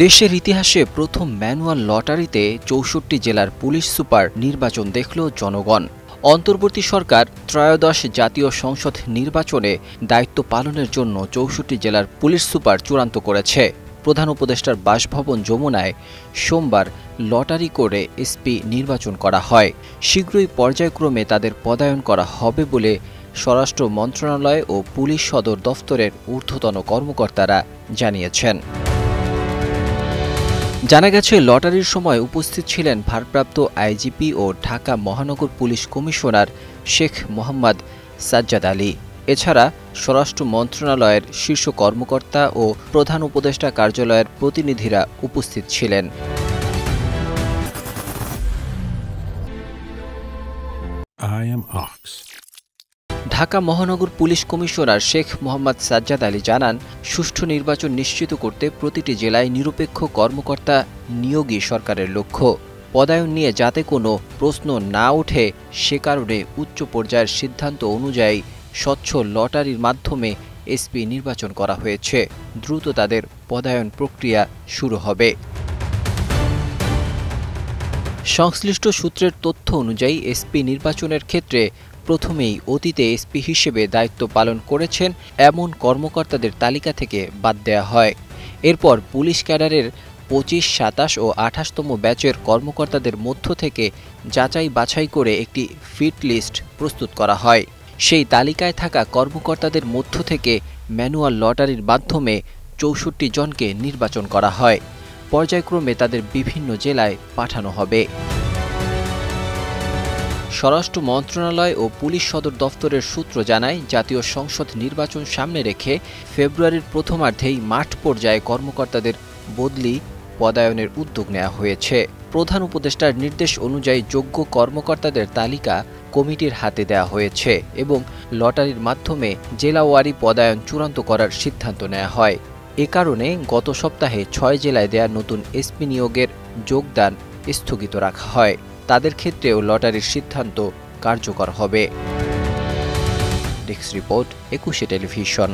দেশের ইতিহাসে প্রথম ম্যানুয়াল লটারিতে ৬৪ জেলার পুলিশ সুপার নির্বাচন দেখল জনগণ। অন্তর্বর্তী সরকার ত্রয়োদশ জাতীয় সংসদ নির্বাচনে দায়িত্ব পালনের জন্য ৬৪ জেলার পুলিশ সুপার চূড়ান্ত করেছে। প্রধান উপদেষ্টার বাসভবন যমুনায় সোমবার লটারি করে এসপি নির্বাচন করা হয়। শীঘ্রই পর্যায়ক্রমে তাদের পদায়ন করা হবে বলে স্বরাষ্ট্র মন্ত্রণালয় ও পুলিশ সদর দফতরের ঊর্ধ্বতন কর্মকর্তারা জানিয়েছেন। জানা গেছে, লটারির সময় উপস্থিত ছিলেন ভারপ্রাপ্ত আইজিপি ও ঢাকা মহানগর পুলিশ কমিশনার শেখ মোহাম্মদ সাজ্জাদ আলী। এছাড়া স্বরাষ্ট্র মন্ত্রণালয়ের শীর্ষ কর্মকর্তা ও প্রধান উপদেষ্টা কার্যালয়ের প্রতিনিধিরা উপস্থিত ছিলেন। ঢাকা মহানগর পুলিশ কমিশনার শেখ মোহাম্মদ সাজ্জাদ আলী জানান, সুষ্ঠু নির্বাচন নিশ্চিত করতে প্রতিটি জেলায় নিরপেক্ষ কর্মকর্তা নিয়োগই সরকারের লক্ষ্য। পদায়ন নিয়ে যাতে কোনো প্রশ্ন না ওঠে সে কারণে উচ্চ পর্যায়ের সিদ্ধান্ত অনুযায়ী স্বচ্ছ লটারির মাধ্যমে এসপি নির্বাচন করা হয়েছে। দ্রুত তাদের পদায়ন প্রক্রিয়া শুরু হবে। সংশ্লিষ্ট সূত্রের তথ্য অনুযায়ী এসপি নির্বাচনের ক্ষেত্রে প্রথমেই অতীতে এসপি হিসেবে দায়িত্ব পালন করেছেন এমন কর্মকর্তাদের তালিকা থেকে বাদ দেওয়া হয়। এরপর পুলিশ ক্যাডারের ২৫, ২৭ ও ২৮তম ব্যাচের কর্মকর্তাদের মধ্য থেকে যাচাই বাছাই করে একটি ফিট লিস্ট প্রস্তুত করা হয়। সেই তালিকায় থাকা কর্মকর্তাদের মধ্য থেকে ম্যানুয়াল লটারির মাধ্যমে ৬৪ জনকে নির্বাচন করা হয়। পর্যায়ক্রমে তাদের বিভিন্ন জেলায় পাঠানো হবে। স্বরাষ্ট্র মন্ত্রণালয় ও পুলিশ সদর দফতরের সূত্র জানায়, জাতীয় সংসদ নির্বাচন সামনে রেখে ফেব্রুয়ারির প্রথমার্ধেই মাঠ পর্যায়ে কর্মকর্তাদের বদলি পদায়নের উদ্যোগ নেওয়া হয়েছে। প্রধান উপদেষ্টার নির্দেশ অনুযায়ী যোগ্য কর্মকর্তাদের তালিকা কমিটির হাতে দেওয়া হয়েছে এবং লটারির মাধ্যমে জেলাওয়ারি পদায়ন চূড়ান্ত করার সিদ্ধান্ত নেওয়া হয়। এ কারণে গত সপ্তাহে ৬ জেলায় দেয়া নতুন এসপি নিয়োগের যোগদান স্থগিত রাখা হয়। তাদের ক্ষেত্রেও লটারির সিদ্ধান্ত কার্যকর হবে। ডেস্ক রিপোর্ট, ২১শে টেলিভিশন।